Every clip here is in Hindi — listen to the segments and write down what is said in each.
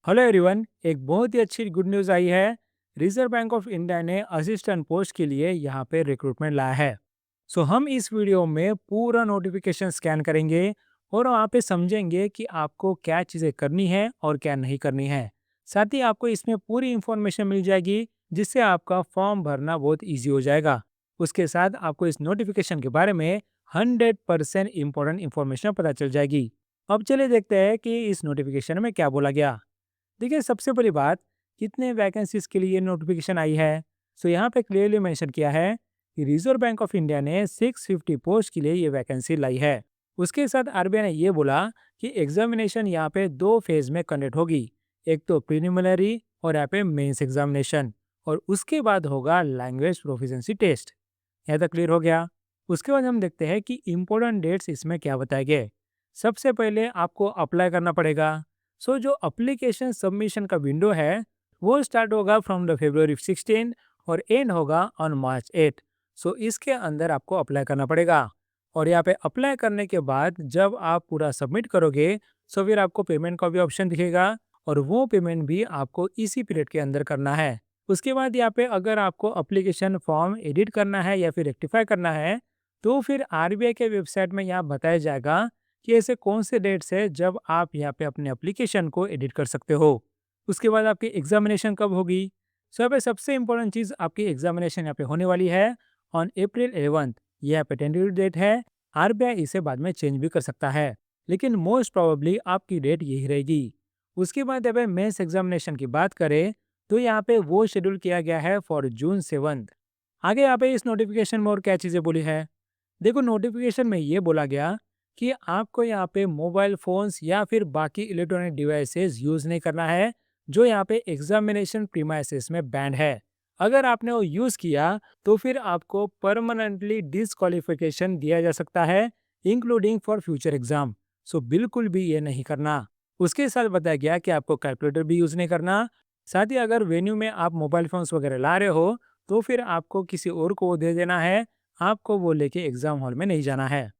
हेलो एवरीवन, एक बहुत ही अच्छी गुड न्यूज़ आई है। रिजर्व बैंक ऑफ इंडिया ने असिस्टेंट पोस्ट के लिए यहाँ पे रिक्रूटमेंट लाया है। सो हम इस वीडियो में पूरा नोटिफिकेशन स्कैन करेंगे और वहाँ पे समझेंगे कि आपको क्या चीज़ें करनी है और क्या नहीं करनी है। साथ ही आपको इसमें पूरी इंफॉर्मेशन मिल जाएगी, जिससे आपका फॉर्म भरना बहुत ईजी हो जाएगा। उसके साथ आपको इस नोटिफिकेशन के बारे में 100% इम्पोर्टेंट इन्फॉर्मेशन पता चल जाएगी। अब चलिए देखते हैं कि इस नोटिफिकेशन में क्या बोला गया। देखिए, सबसे बड़ी बात, कितने वैकेंसीज के लिए नोटिफिकेशन आई है। सो यहाँ पे क्लियरली मेंशन किया है कि रिजर्व बैंक ऑफ इंडिया ने 650 पोस्ट के लिए ये वैकेंसी लाई है। उसके साथ आरबीआई ने ये बोला कि एग्जामिनेशन यहाँ पे दो फेज में कंडक्ट होगी। एक तो प्रीलिमिनरी और यहाँ पे मेंस एग्जामिनेशन, और उसके बाद होगा लैंग्वेज प्रोफिशिएंसी टेस्ट। यहाँ तक क्लियर हो गया। उसके बाद हम देखते हैं कि इम्पोर्टेंट डेट्स इसमें क्या बताए गए। सबसे पहले आपको अप्लाई करना पड़ेगा। सो जो अप्लीकेशन सबमिशन का विंडो है, वो स्टार्ट होगा फ्रॉम द February 16 और एंड होगा ऑन March 8। सो इसके अंदर आपको अप्लाई करना पड़ेगा। और यहाँ पे अप्लाई करने के बाद जब आप पूरा सबमिट करोगे, सो फिर आपको पेमेंट का भी ऑप्शन दिखेगा, और वो पेमेंट भी आपको इसी पीरियड के अंदर करना है। उसके बाद यहाँ पे अगर आपको अप्लीकेशन फॉर्म एडिट करना है या फिर रेक्टिफाई करना है, तो फिर आरबीआई के वेबसाइट में यहाँ बताया जाएगा कि ऐसे कौन से डेट्स है जब आप यहाँ पे अपने एप्लीकेशन को एडिट कर सकते हो। उसके बाद आपकी एग्जामिनेशन कब होगी। सो यहाँ पे सबसे इम्पोर्टेंट चीज़, आपकी एग्जामिनेशन यहाँ पे होने वाली है ऑन April 11। ये यहाँ पे टेंटेटिव डेट है। आरबीआई इसे बाद में चेंज भी कर सकता है, लेकिन मोस्ट प्रोबेबली आपकी डेट यही रहेगी। उसके बाद यहाँ पे मेंस एग्जामिनेशन की बात करें, तो यहाँ पे वो शेड्यूल किया गया है फॉर June 7। आगे यहाँ पे इस नोटिफिकेशन में और क्या चीज़ें बोली है। देखो, नोटिफिकेशन में ये बोला गया कि आपको यहाँ पे मोबाइल फोन्स या फिर बाकी इलेक्ट्रॉनिक डिवाइसेस यूज नहीं करना है, जो यहाँ पे एग्जामिनेशन प्रीमाइसेस में बैंड है। अगर आपने वो यूज किया, तो फिर आपको परमानेंटली डिसक्वालिफिकेशन दिया जा सकता है, इंक्लूडिंग फॉर फ्यूचर एग्जाम। सो बिल्कुल भी ये नहीं करना। उसके साथ बताया गया कि आपको कैलकुलेटर भी यूज नहीं करना। साथ ही अगर वेन्यू में आप मोबाइल फोन्स वगैरह ला रहे हो, तो फिर आपको किसी और को वो दे देना है। आपको वो लेके एग्जाम हॉल में नहीं जाना है।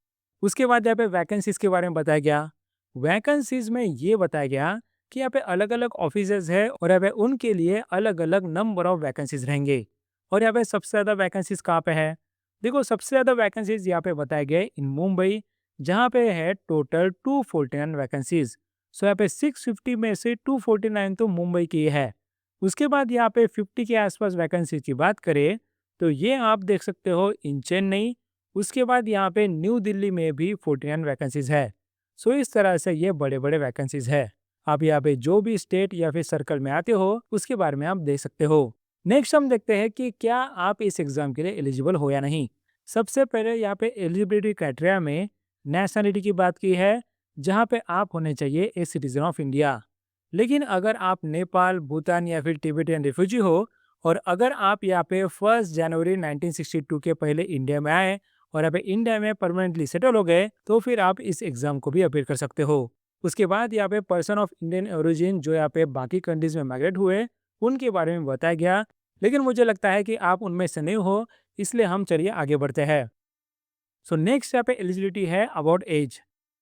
उसके बाद यहाँ पे वैकेंसीज के बारे में बताया गया। वैकेंसीज में ये बताया गया कि यहाँ पे अलग अलग ऑफिसेज है, और यहाँ पे उनके लिए अलग अलग नंबर ऑफ वैकेंसीज रहेंगे। और यहाँ पे सबसे ज़्यादा वैकेंसीज कहाँ पे है। देखो, सबसे ज़्यादा वैकेंसीज यहाँ पे बताए गए इन मुंबई, जहाँ पे है टोटल 249 वैकेंसीज। सो यहाँ पे 650 में से 249 तो मुंबई की है। उसके बाद यहाँ पे 50 के आसपास वैकेंसी की बात करें, तो ये आप देख सकते हो इन चेन्नई। उसके बाद यहाँ पे न्यू दिल्ली में भी 49 वैकेंसीज है। सो इस तरह से ये बड़े बड़े वैकेंसीज है। आप यहाँ पे जो भी स्टेट या फिर सर्कल में आते हो, उसके बारे में आप देख सकते हो। नेक्स्ट हम देखते हैं कि क्या आप इस एग्जाम के लिए एलिजिबल हो या नहीं। सबसे पहले यहाँ पे एलिजिबिलिटी क्राइटेरिया में नेशनलिटी की बात की है, जहाँ पे आप होने चाहिए ए सिटीजन ऑफ इंडिया। लेकिन अगर आप नेपाल, भूटान या फिर तिब्बतियन रिफ्यूजी हो, और अगर आप यहाँ पे 1 जनवरी 1962 के पहले इंडिया में आए और यहाँ पे इंडिया में परमानेंटली सेटल हो गए, तो फिर आप इस एग्जाम को भी अपेयर कर सकते हो। उसके बाद यहाँ पे पर्सन ऑफ इंडियन ओरिजिन, जो यहाँ पे बाकी कंट्रीज में माइग्रेट हुए, उनके बारे में बताया गया। लेकिन मुझे लगता है कि आप उनमें से नहीं हो, इसलिए हम चलिए आगे बढ़ते हैं। सो नेक्स्ट यहाँ पे एलिजिबिलिटी है अबाउट एज।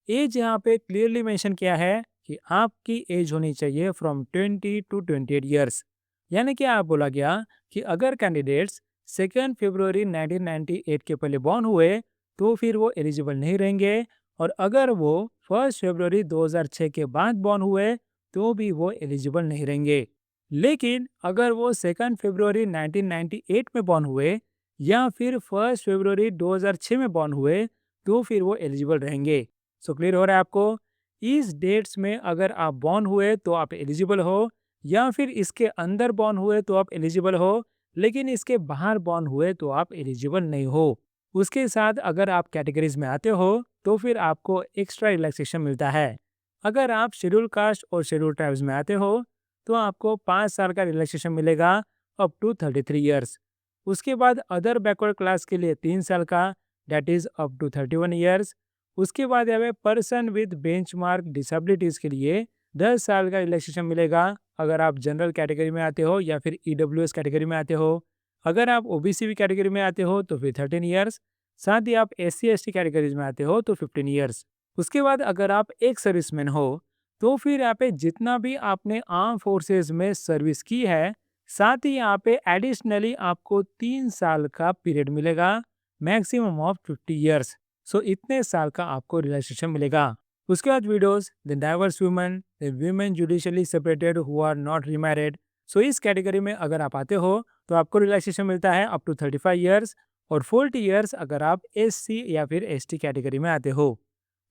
एज यहाँ पे क्लियरली मेंशन किया है कि आपकी एज होनी चाहिए फ्रॉम 20 टू 28 ईयर्स। यानी कि आप बोला गया कि अगर कैंडिडेट्स 2 फरवरी 1998 के पहले बॉर्न हुए, तो फिर वो एलिजिबल नहीं रहेंगे। और अगर वो 1 फरवरी 2006 के बाद बॉर्न हुए, तो भी वो एलिजिबल नहीं रहेंगे। लेकिन अगर वो 2 फरवरी 1998 में बॉर्न हुए या फिर 1 फरवरी 2006 में बॉर्न हुए, तो फिर वो एलिजिबल रहेंगे। सो क्लियर हो रहा है आपको। इस डेट्स में अगर आप बॉर्न हुए तो आप एलिजिबल हो, या फिर इसके अंदर बॉर्न हुए तो आप एलिजिबल हो, लेकिन इसके बाहर बॉर्न हुए तो आप एलिजिबल नहीं हो। उसके साथ अगर आप कैटेगरीज में आते हो, तो फिर आपको एक्स्ट्रा रिलैक्सेशन मिलता है। अगर आप शेड्यूल कास्ट और शेड्यूल ट्राइब्स में आते हो, तो आपको 5 साल का रिलैक्सेशन मिलेगा, अप टू 33 ईयर्स। उसके बाद अदर बैकवर्ड क्लास के लिए 3 साल का, date is up to 31 years. उसके बाद यहाँ पे पर्सन विद बेंचमार्क डिसेबिलिटीज के लिए 10 साल का रिलैक्सेशन मिलेगा, अगर आप जनरल कैटेगरी में आते हो या फिर ईडब्ल्यूएस कैटेगरी में आते हो। अगर आप ओबीसी कैटेगरी में आते हो तो फिर 13 ईयर्स। साथ ही आप एससी एसटी कैटेगरीज में आते हो तो 15 ईयर्स। उसके बाद अगर आप एक सर्विसमैन हो, तो फिर यहाँ पे जितना भी आपने आर्म फोर्सेस में सर्विस की है, साथ ही यहाँ पे एडिशनली आपको 3 साल का पीरियड मिलेगा, मैक्सिमम ऑफ 50 ईयर्स। सो इतने साल का आपको रिलैक्सेशन मिलेगा। उसके बाद widows, the divorced women, the women judicially separated who are not remarried. So इस कैटेगरी में अगर आप आते हो तो आपको रिलैक्सेशन मिलता है अप टू 35 ईयर्स, और 40 ईयर्स अगर आप SC या फिर ST कैटेगरी में आते हो।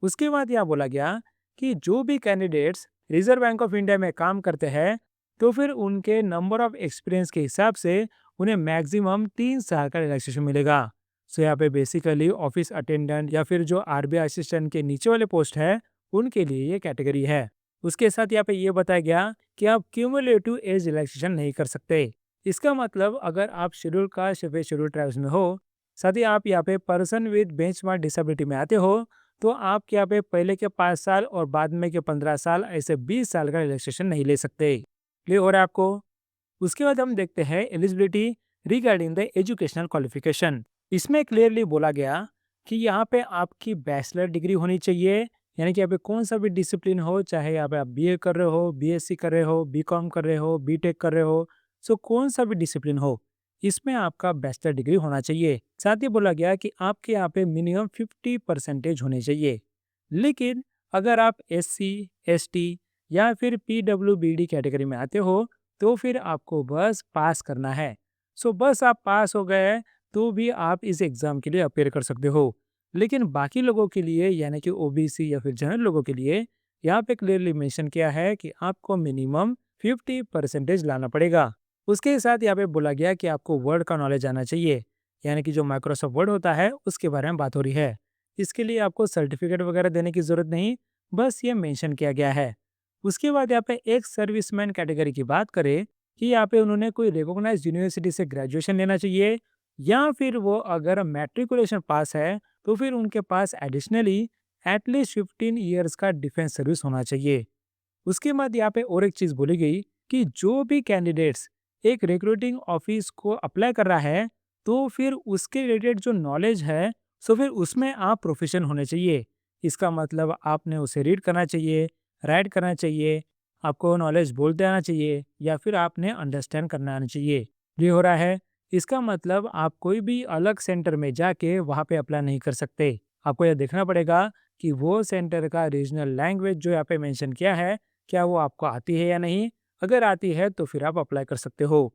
उसके बाद यह बोला गया कि जो भी candidates reserve bank of India में काम करते हैं, तो फिर उनके नंबर ऑफ एक्सपीरियंस के हिसाब से उन्हें मैक्सिमम 3 साल का रिलैक्सेशन मिलेगा। सो यहाँ पे बेसिकली ऑफिस अटेंडेंट या फिर जो RBI असिस्टेंट के नीचे वाले पोस्ट है, उनके लिए ये कैटेगरी है। उसके साथ यहाँ पे ये बताया गया कि आप क्यूमुलेटिव एज रिलैक्सेशन नहीं कर सकते। इसका मतलब अगर आप शेड्यूल कास्ट या फिर शेड्यूल ट्राइब्स में हो, साथ ही आप यहाँ पे पर्सन विद बेंचमार्क डिसेबिलिटी में आते हो, तो आप यहाँ पे पहले के 5 साल और बाद में के 15 साल, ऐसे 20 साल का रिलैक्सेशन नहीं ले सकते। क्लियर हो रहा है आपको? उसके बाद हम देखते हैं eligibility regarding the educational qualification. इसमें क्लियरली बोला गया कि यहाँ पे आपकी बैचलर डिग्री होनी चाहिए, यानी कि यहाँ पे कौन सा भी डिसिप्लिन हो, चाहे यहाँ पे आप BA कर रहे हो, BSc कर रहे हो, BCom कर रहे हो, BTech कर रहे हो, सो कौन सा भी डिसिप्लिन हो, इसमें आपका बैचलर डिग्री होना चाहिए। साथ ही बोला गया कि आपके यहाँ पे मिनिमम 50% होने चाहिए। लेकिन अगर आप SC, ST या फिर PWBD कैटेगरी में आते हो, तो फिर आपको बस पास करना है। सो बस आप पास हो गए तो भी आप इस एग्जाम के लिए अपेयर कर सकते हो। लेकिन बाकी लोगों के लिए, यानी कि OBC या फिर जनरल लोगों के लिए, यहाँ पे क्लियरली मेंशन किया है कि आपको मिनिमम 50% लाना पड़ेगा। उसके साथ यहाँ पे बोला गया कि आपको वर्ड का नॉलेज आना चाहिए, यानी कि जो माइक्रोसॉफ्ट वर्ड होता है उसके बारे में बात हो रही है। इसके लिए आपको सर्टिफिकेट वगैरह देने की जरूरत नहीं, बस ये मेंशन किया गया है। उसके बाद यहाँ पे एक सर्विसमैन कैटेगरी की बात करें कि यहाँ पे उन्होंने कोई रिकॉग्नाइज्ड यूनिवर्सिटी से ग्रेजुएशन लेना चाहिए, या फिर वो अगर मैट्रिकुलेशन पास है तो फिर उनके पास एडिशनली एटलीस्ट 15 ईयर्स का डिफेंस सर्विस होना चाहिए। उसके बाद यहाँ पे और एक चीज बोली गई कि जो भी कैंडिडेट्स एक रिक्रूटिंग ऑफिस को अप्लाई कर रहा है, तो फिर उसके रिलेटेड जो नॉलेज है, सो फिर उसमें आप प्रोफेशन होने चाहिए। इसका मतलब आपने उसे रीड करना चाहिए, राइट करना चाहिए, आपको नॉलेज बोलते आना चाहिए, या फिर आपने अंडरस्टैंड करना आना चाहिए। ये हो रहा है। इसका मतलब आप कोई भी अलग सेंटर में जाके वहाँ पे अप्लाई नहीं कर सकते। आपको यह देखना पड़ेगा कि वो सेंटर का रीजनल लैंग्वेज जो यहाँ पे मेंशन किया है, क्या वो आपको आती है या नहीं। अगर आती है तो फिर आप अप्लाई कर सकते हो।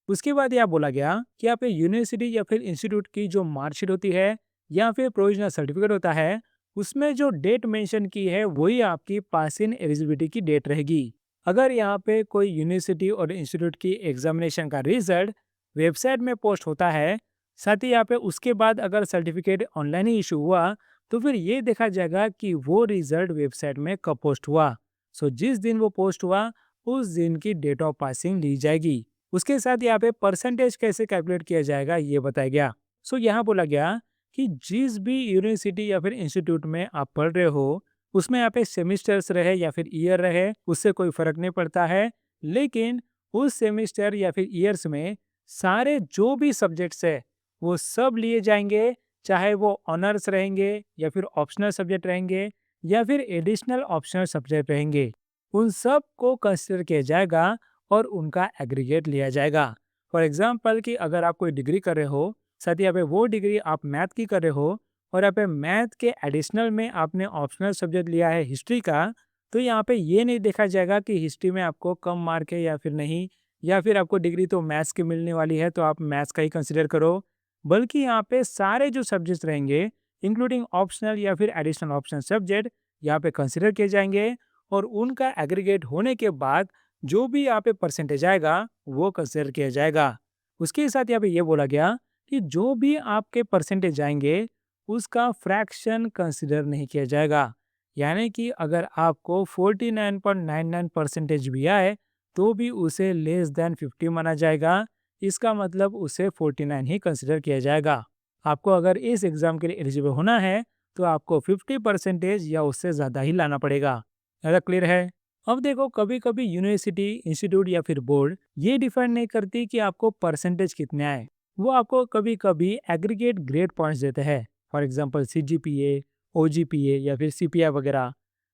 उसके बाद यह बोला गया कि यहाँ पे यूनिवर्सिटी या फिर इंस्टीट्यूट की जो मार्कशीट होती है या फिर प्रोविजनल सर्टिफिकेट होता है, उसमें जो डेट मेंशन की है वही आपकी पास इन एलिजिबिलिटी की डेट रहेगी। अगर यहाँ पे कोई यूनिवर्सिटी और इंस्टीट्यूट की एग्जामिनेशन का रिजल्ट वेबसाइट में पोस्ट होता है, साथ ही यहाँ पे उसके बाद अगर सर्टिफिकेट ऑनलाइन ही इशू हुआ, तो फिर ये देखा जाएगा कि वो रिजल्ट वेबसाइट में कब पोस्ट हुआ। सो जिस दिन वो पोस्ट हुआ, उस दिन की डेट ऑफ पासिंग ली जाएगी। उसके साथ यहाँ पे परसेंटेज कैसे कैलकुलेट किया जाएगा ये बताया गया। सो यहाँ बोला गया कि जिस भी यूनिवर्सिटी या फिर इंस्टीट्यूट में आप पढ़ रहे हो, उसमें यहाँ पे सेमिस्टर्स रहे या फिर ईयर रहे, उससे कोई फर्क नहीं पड़ता है। लेकिन उस सेमिस्टर या फिर ईयर्स में सारे जो भी सब्जेक्ट्स है वो सब लिए जाएंगे, चाहे वो ऑनर्स रहेंगे या फिर ऑप्शनल सब्जेक्ट रहेंगे या फिर एडिशनल ऑप्शनल सब्जेक्ट रहेंगे, उन सब को कंसिडर किया जाएगा और उनका एग्रीगेट लिया जाएगा। फॉर एग्जाम्पल कि अगर आप कोई डिग्री कर रहे हो, साथ ही यहाँ पे वो डिग्री आप मैथ की कर रहे हो, और यहाँ पे मैथ के एडिशनल में आपने ऑप्शनल सब्जेक्ट लिया है हिस्ट्री का, तो यहाँ पे ये नहीं देखा जाएगा कि हिस्ट्री में आपको कम मार्क है या फिर नहीं, या फिर आपको डिग्री तो मैथ्स की मिलने वाली है तो आप मैथ्स का ही कंसिडर करो। बल्कि यहाँ पे सारे जो सब्जेक्ट्स रहेंगे, इंक्लूडिंग ऑप्शनल या फिर एडिशनल ऑप्शनल सब्जेक्ट, यहाँ पे कंसिडर किए जाएंगे, और उनका एग्रीगेट होने के बाद जो भी यहाँ पे परसेंटेज आएगा वो कंसिडर किया जाएगा। उसके साथ यहाँ पे ये बोला गया कि जो भी आपके परसेंटेज आएंगे उसका फ्रैक्शन कंसिडर नहीं किया जाएगा। यानी कि अगर आपको 49.99% भी आए तो भी उसे लेस देन 50 माना जाएगा। इसका मतलब उसे 49 ही कंसिडर किया जाएगा। आपको अगर इस एग्जाम के लिए एलिजिबल होना है तो आपको 50% या उससे ज़्यादा ही लाना पड़ेगा। ज़्यादा क्लियर है? अब देखो, कभी कभी यूनिवर्सिटी, इंस्टीट्यूट या फिर बोर्ड ये डिफाइन नहीं करती कि आपको परसेंटेज कितने आए। वो आपको कभी कभी एग्रीगेट ग्रेड पॉइंट्स देते हैं, फॉर एग्जांपल CGPA, OGPA या फिर CPI वगैरह।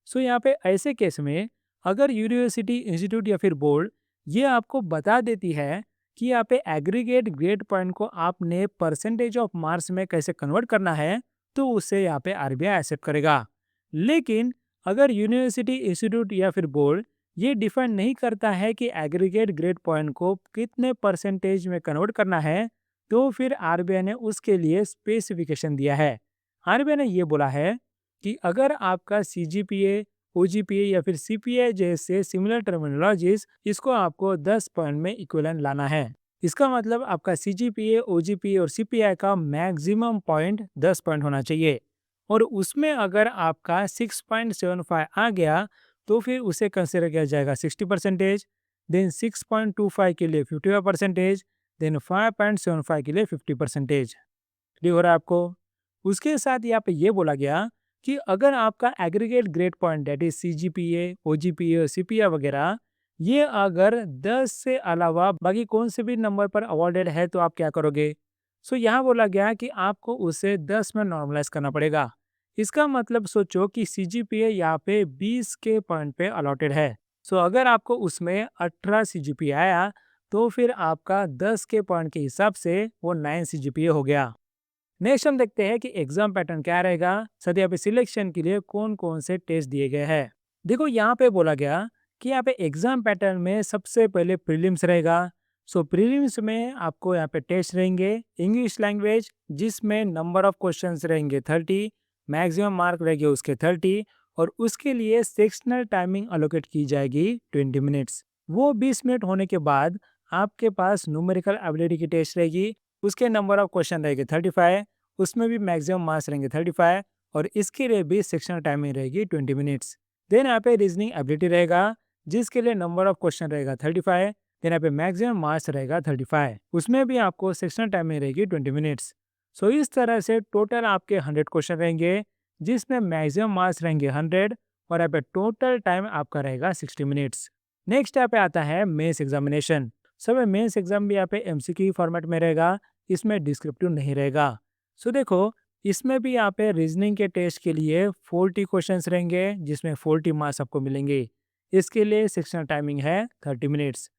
सो यहाँ पे ऐसे केस में अगर यूनिवर्सिटी, इंस्टीट्यूट या फिर बोर्ड ये आपको बता देती है कि यहाँ पे एग्रीगेट ग्रेड पॉइंट को आपने परसेंटेज ऑफ मार्क्स में कैसे कन्वर्ट करना है, तो उससे यहाँ पे आरबीआई एक्सेप्ट करेगा। लेकिन अगर यूनिवर्सिटी, इंस्टीट्यूट या फिर बोर्ड ये डिफाइन नहीं करता है कि एग्रीगेट ग्रेड पॉइंट को कितने परसेंटेज में कन्वर्ट करना है, तो फिर आरबीआई ने उसके लिए स्पेसिफिकेशन दिया है। आरबीआई ने ये बोला है कि अगर आपका सीजीपीए, ओजीपीए या फिर सीपीए जैसे सिमिलर टर्मिनोलॉजीज, इसको आपको 10 पॉइंट में इक्विवेलेंट लाना है। इसका मतलब आपका सीजीपीए, ओजीपीए और सीपीआई का मैक्सिमम पॉइंट 10 पॉइंट होना चाहिए। और उसमें अगर आपका 6.75 आ गया तो फिर उसे कंसिडर किया जाएगा 60%, देन 6.25 के लिए 55%, देन 5.75 के लिए 50%। क्लियर हो रहा है आपको? उसके साथ यहाँ पे ये बोला गया कि अगर आपका aggregate grade point that is CGPA, OGPA और सीपीआई वगैरह ये अगर 10 से अलावा बाकी कौन से भी नंबर पर अवॉर्डेड है तो आप क्या करोगे? सो यहाँ बोला गया कि आपको उसे 10 में नॉर्मलाइज करना पड़ेगा। इसका मतलब सोचो कि सीजीपीए यहाँ पे 20 के पॉइंट पे अलॉटेड है। सो अगर आपको उसमें 18 सीजीपीए आया तो फिर आपका 10 के पॉइंट के हिसाब से वो 9 सीजीपीए हो गया। नेक्स्ट हम देखते हैं कि एग्जाम पैटर्न क्या रहेगा, साथ ही यहाँ पे सिलेक्शन के लिए कौन कौन से टेस्ट दिए गए हैं। देखो यहाँ पे बोला गया कि यहाँ पे एग्जाम पैटर्न में सबसे पहले प्रीलिम्स रहेगा। सो प्रीलिम्स में आपको यहाँ पे टेस्ट रहेंगे इंग्लिश लैंग्वेज, जिसमें नंबर ऑफ क्वेश्चंस रहेंगे 30, मैक्सिमम मार्क रहेंगे उसके 30 और उसके लिए सेक्शनल टाइमिंग अलोकेट की जाएगी 20 मिनट्स। वो 20 मिनट होने के बाद आपके पास न्यूमेरिकल एबिलिटी की टेस्ट रहेगी, उसके नंबर ऑफ क्वेश्चन रहेंगे 35, उसमें भी मैक्सिमम मार्क्स रहेंगे 35 और इसके लिए भी सेक्शनल टाइमिंग रहेगी 20 मिनट्स। देन यहाँ पे रीजनिंग एबिलिटी रहेगा, जिसके लिए नंबर ऑफ क्वेश्चन रहेगा 35, देन यहाँ पे मैक्सिमम मार्क्स रहेगा 35, उसमें भी आपको सेक्शनल टाइमिंग रहेगी 20 मिनट्स। सो इस तरह से टोटल आपके 100 क्वेश्चन रहेंगे, जिसमें मैक्सिमम मार्क्स रहेंगे 100 और यहाँ पे टोटल टाइम आपका रहेगा 60 मिनट्स। नेक्स्ट यहाँ पे आता है मेंस एग्जामिनेशन। सब मेंस एग्जाम भी यहाँ पे एमसीक्यू फॉर्मेट में रहेगा, इसमें डिस्क्रिप्टिव नहीं रहेगा। सो देखो इसमें भी यहाँ पे रीजनिंग के टेस्ट के लिए 40 क्वेश्चंस रहेंगे, जिसमें 40 मार्क्स आपको मिलेंगे। इसके लिए सेक्शनल टाइमिंग है 30 मिनट्स।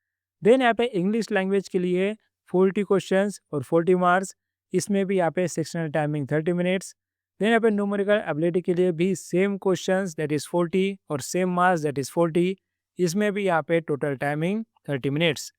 देन यहाँ पे इंग्लिश लैंग्वेज के लिए 40 क्वेश्चंस और 40 मार्क्स, इसमें भी यहाँ पे सेक्शनल टाइमिंग 30 मिनट्स। देन यहाँ पे न्यूमेरिकल एबिलिटी के लिए भी सेम क्वेश्चंस दैट इज 40 और सेम मार्क्स दैट इज 40, इसमें भी यहाँ पे टोटल टाइमिंग 30 मिनट्स।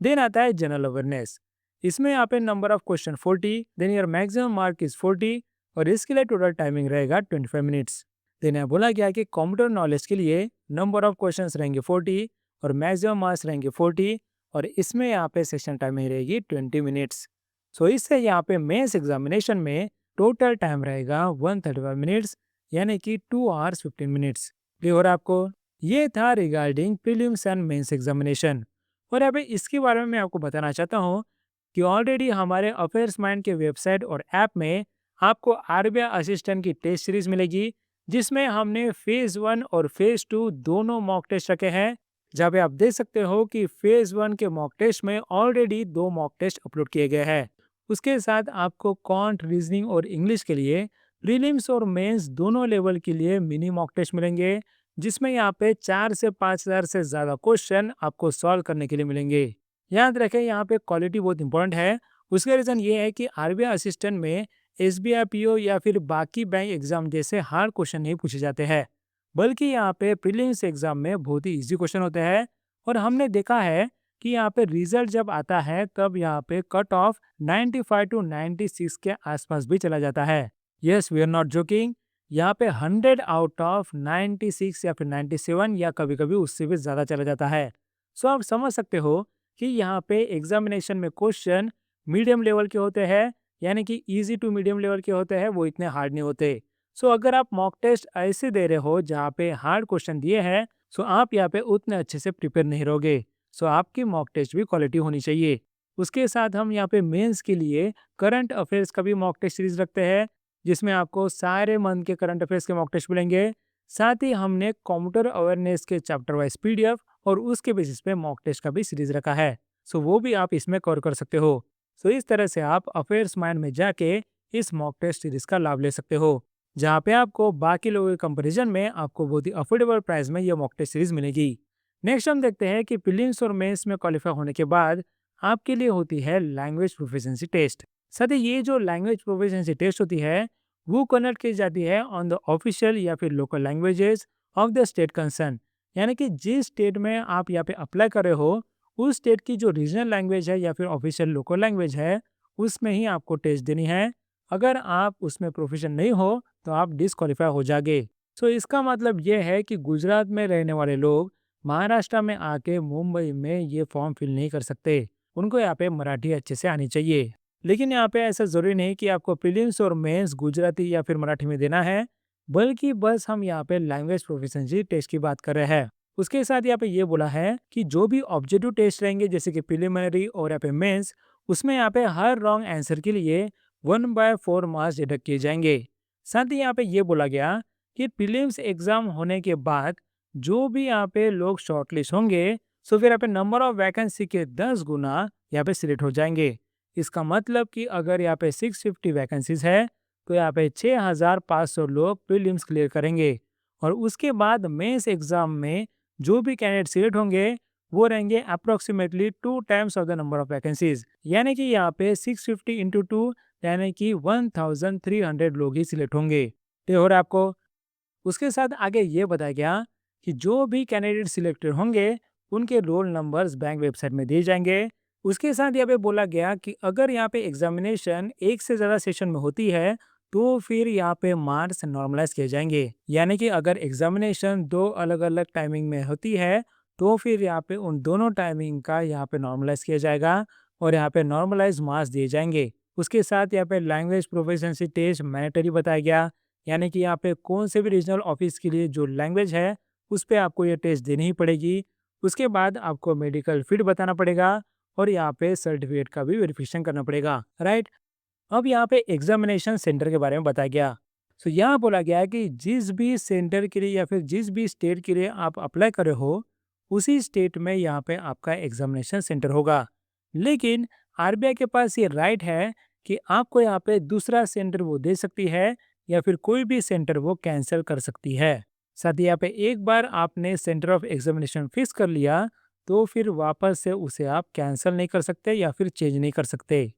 देन आता है जनरल अवेयरनेस, इसमें यहाँ पे number of question 40, then your maximum mark is 40 और इसके लिए टोटल टाइमिंग रहेगा 25 मिनट्स। देन यहाँ बोला गया कि कंप्यूटर नॉलेज के लिए नंबर ऑफ क्वेश्चंस रहेंगे 40 और मैक्सिमम मार्क्स रहेंगे 40 और इसमें यहाँ पे सेक्शन टाइमिंग रहेगी 20 मिनट्स। सो इससे यहाँ पे मेंस एग्जामिनेशन में टोटल टाइम रहेगा 135 मिनट्स, यानी कि 2 आवर्स 15 मिनट्स। क्लियर हो रहा है आपको? ये था regarding prelims and mains examination. और यहाँ पे इसके बारे में मैं आपको बताना चाहता हूँ कि ऑलरेडी हमारे अफेयर्स माइंड के वेबसाइट और ऐप में आपको आरबीआई असिस्टेंट की टेस्ट सीरीज मिलेगी, जिसमें हमने फेज 1 और फेज 2 दोनों मॉक टेस्ट रखे हैं। जहाँ पे आप देख सकते हो कि फेज 1 के मॉक टेस्ट में ऑलरेडी 2 मॉक टेस्ट अपलोड किए गए हैं। उसके साथ आपको क्वांट, रीजनिंग और इंग्लिश के लिए प्रीलिम्स और मेंस दोनों लेवल के लिए मिनी मॉक टेस्ट मिलेंगे, जिसमें यहाँ पे 4 से 5,000 से ज्यादा क्वेश्चन आपको सॉल्व करने के लिए मिलेंगे। याद रखें यहाँ पे क्वालिटी बहुत इंपॉर्टेंट है। उसका रीजन ये है कि आरबीआई असिस्टेंट में एसबीआई पीओ या फिर बाकी बैंक एग्जाम जैसे हार्ड क्वेश्चन नहीं पूछे जाते हैं, बल्कि यहाँ पे प्रीलिम्स एग्जाम में बहुत ही इजी क्वेश्चन होते हैं। और हमने देखा है कि यहाँ पे रिजल्ट जब आता है तब यहाँ पे कट ऑफ 95 to 96 के आसपास भी चला जाता है। Yes, we are not joking. यहाँ पे 100 आउट ऑफ 96 या फिर 97 या कभी कभी उससे भी ज्यादा चला जाता है। सो आप समझ सकते हो कि यहाँ पे एग्जामिनेशन में क्वेश्चन मीडियम लेवल के होते हैं, यानी कि इजी टू मीडियम लेवल के होते हैं, वो इतने हार्ड नहीं होते। सो अगर आप मॉक टेस्ट ऐसे दे रहे हो जहाँ पे हार्ड क्वेश्चन दिए हैं, सो आप यहाँ पे उतने अच्छे से प्रिपेयर नहीं रहोगे। सो आपकी मॉक टेस्ट भी क्वालिटी होनी चाहिए। उसके साथ हम यहाँ पे मेंस के लिए करंट अफेयर्स का भी मॉक टेस्ट सीरीज रखते हैं, जिसमें आपको सारे मंथ के करंट अफेयर्स के मॉक टेस्ट मिलेंगे। साथ ही हमने कंप्यूटर अवेयरनेस के चैप्टर वाइज पीडीएफ और उसके बेसिस पे मॉक टेस्ट का भी सीरीज रखा है। सो वो भी आप इसमें कवर कर सकते हो। सो इस तरह से आप अफेयर्स माइंड में जाके इस मॉक टेस्ट सीरीज का लाभ ले सकते हो। जहाँ पे आपको बाकी लोगों के कंपैरिजन में आपको बहुत ही अफोर्डेबल प्राइस में ये मॉक टेस्ट सीरीज मिलेगी। नेक्स्ट हम देखते हैं कि प्रीलिम्स और मेंस में क्वालिफाई होने के बाद आपके लिए होती है लैंग्वेज प्रोफिशिएंसी टेस्ट। साथ ही ये जो लैंग्वेज प्रोफिशिएंसी टेस्ट होती है वो कन्वर्ट की जाती है ऑन द ऑफिशियल या फिर local languages of the state concern. यानी कि जिस स्टेट में आप यहाँ पे अप्लाई कर रहे हो उस स्टेट की जो रीजनल लैंग्वेज है या फिर ऑफिशियल लोकल लैंग्वेज है उसमें ही आपको टेस्ट देनी है। अगर आप उसमें प्रोफिशिएंट नहीं हो तो आप डिस्क्वालीफाई हो जाओगे। सो इसका मतलब ये है कि गुजरात में रहने वाले लोग महाराष्ट्र में आके मुंबई में ये फॉर्म फिल नहीं कर सकते। उनको यहाँ पे मराठी अच्छे से आनी चाहिए। लेकिन यहाँ पे ऐसा जरूरी नहीं कि आपको प्रीलिम्स और मेंस गुजराती या फिर मराठी में देना है, बल्कि बस हम यहाँ पे लैंग्वेज प्रोफिशिएंसी टेस्ट की बात कर रहे हैं। उसके साथ यहाँ पे ये बोला है कि जो भी ऑब्जेक्टिव टेस्ट रहेंगे जैसे कि प्रिलिमिनरी और यहाँ पे मेंस, उसमें यहाँ पे हर रॉन्ग आंसर के लिए 1/4 मार्क्स डिडक्ट किए जाएंगे। साथ ही यहाँ पे ये बोला गया कि प्रीलिम्स एग्जाम होने के बाद जो भी यहाँ पे लोग शॉर्टलिस्ट होंगे सो फिर यहाँ पे नंबर ऑफ वैकेंसी के 10 गुना यहाँ पे सिलेक्ट हो जाएंगे। इसका मतलब कि अगर यहाँ पे 650 वैकेंसीज है तो यहाँ पे 6500 लोग प्रीलिम्स क्लियर करेंगे और उसके बाद मेंस एग्जाम में जो भी कैंडिडेट सिलेक्ट होंगे वो रहेंगे approximately 2 times of the number of vacancies. यानी कि यहाँ पे 650 इंटू 2 यानी कि 1300 लोग ही सिलेक्ट होंगे। तो और आपको उसके साथ आगे ये बताया गया कि जो भी कैंडिडेट सिलेक्टेड होंगे उनके रोल नंबर्स बैंक वेबसाइट में दिए जाएंगे। उसके साथ यहाँ पे बोला गया कि अगर यहाँ पे एग्जामिनेशन एक से ज़्यादा सेशन में होती है तो फिर यहाँ पे मार्क्स नॉर्मलाइज किए जाएंगे। यानी कि अगर एग्जामिनेशन दो अलग अलग टाइमिंग में होती है तो फिर यहाँ पे उन दोनों टाइमिंग का यहाँ पे नॉर्मलाइज किया जाएगा और यहाँ पे नॉर्मलाइज मार्क्स दिए जाएंगे। उसके साथ यहाँ पे लैंग्वेज प्रोफिशिएंसी टेस्ट मैंडेटरी बताया गया। यानी कि यहाँ पे कौन से भी रीजनल ऑफिस के लिए जो लैंग्वेज है उस पे आपको ये टेस्ट देनी ही पड़ेगी। उसके बाद आपको मेडिकल फील्ड बताना पड़ेगा और यहाँ पे सर्टिफिकेट का भी वेरिफिकेशन करना पड़ेगा, राइट। अब यहाँ पे एग्जामिनेशन सेंटर के बारे में बताया गया। सो यहाँ बोला गया है कि जिस भी सेंटर के लिए या फिर जिस भी स्टेट के लिए आप अप्लाई कर रहे हो उसी स्टेट में यहाँ पे आपका एग्जामिनेशन सेंटर होगा। लेकिन आरबीआई के पास ये राइट है कि आपको यहाँ पे दूसरा सेंटर वो दे सकती है या फिर कोई भी सेंटर वो कैंसिल कर सकती है। साथ ही यहाँ पे एक बार आपने सेंटर ऑफ एग्जामिनेशन फिक्स कर लिया तो फिर वापस से उसे आप कैंसिल नहीं कर सकते या फिर चेंज नहीं कर सकते।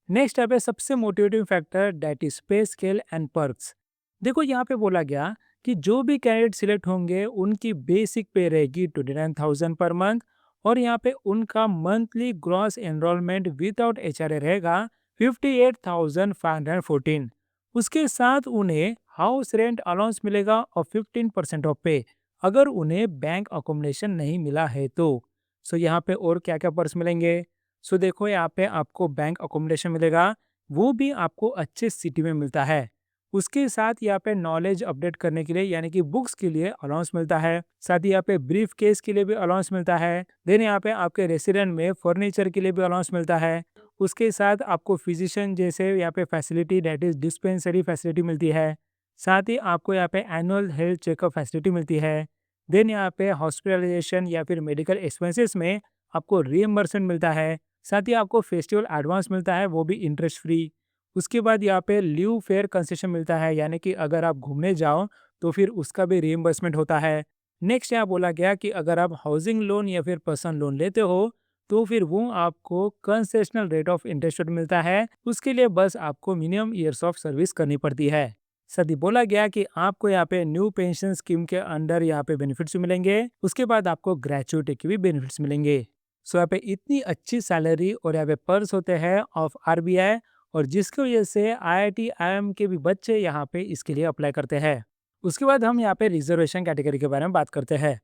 नेक्स्ट है सबसे मोटिवेटिंग फैक्टर दैट इज पे स्केल एंड पर्क्स। देखो यहाँ पे बोला गया कि जो भी कैंडिडेट सिलेक्ट होंगे उनकी बेसिक पे रहेगी 29,000 पर मंथ और यहाँ पे उनका monthly gross enrolment without HRA रहेगा 58,514। उसके साथ उन्हें हाउस रेंट अलाउंस मिलेगा और 15% ऑफ पे अगर उन्हें बैंक अकोमोडेशन नहीं मिला है तो। सो यहाँ पे और क्या क्या पर्स मिलेंगे। सो देखो यहाँ पे आपको बैंक अकोमोडेशन मिलेगा, वो भी आपको अच्छे सिटी में मिलता है। उसके साथ यहाँ पे नॉलेज अपडेट करने के लिए यानी कि बुक्स के लिए अलाउंस मिलता है। साथ ही यहाँ पे ब्रीफ केस के लिए भी अलाउंस मिलता है। देन यहाँ पे आपके रेसिडेंट में फर्नीचर के लिए भी अलाउंस मिलता है। उसके साथ आपको फिजिशियन जैसे यहाँ पे facility that is dispensary facility मिलती है। साथ ही आपको यहाँ पे एनुअल हेल्थ चेकअप फैसिलिटी मिलती है। देन यहाँ पे हॉस्पिटलाइजेशन या फिर मेडिकल एक्सपेंसेस में आपको रीएम्बर्समेंट मिलता है। साथ ही आपको फेस्टिवल एडवांस मिलता है, वो भी इंटरेस्ट फ्री। उसके बाद यहाँ पे लीव फेयर कंसेशन मिलता है, यानी कि अगर आप घूमने जाओ तो फिर उसका भी रीएम्बर्समेंट होता है। नेक्स्ट यहाँ बोला गया कि अगर आप हाउसिंग लोन या फिर पर्सनल लोन लेते हो तो फिर वो आपको कंसेशनल रेट ऑफ इंटरेस्ट मिलता है। उसके लिए बस आपको मिनिमम ईयर्स ऑफ सर्विस करनी पड़ती है। साथ ही बोला गया कि आपको यहाँ पे न्यू पेंशन स्कीम के अंडर यहाँ पे बेनिफिट्स मिलेंगे। उसके बाद आपको ग्रेचुइटी के भी बेनिफिट्स मिलेंगे। सो यहाँ पे इतनी अच्छी सैलरी और यहाँ पे पर्स होते हैं ऑफ आरबीआई और जिसकी वजह से आईआईटी आईएम के भी बच्चे यहाँ पे इसके लिए अप्लाई करते हैं। उसके बाद हम यहाँ पे रिजर्वेशन कैटेगरी के बारे में बात करते हैं।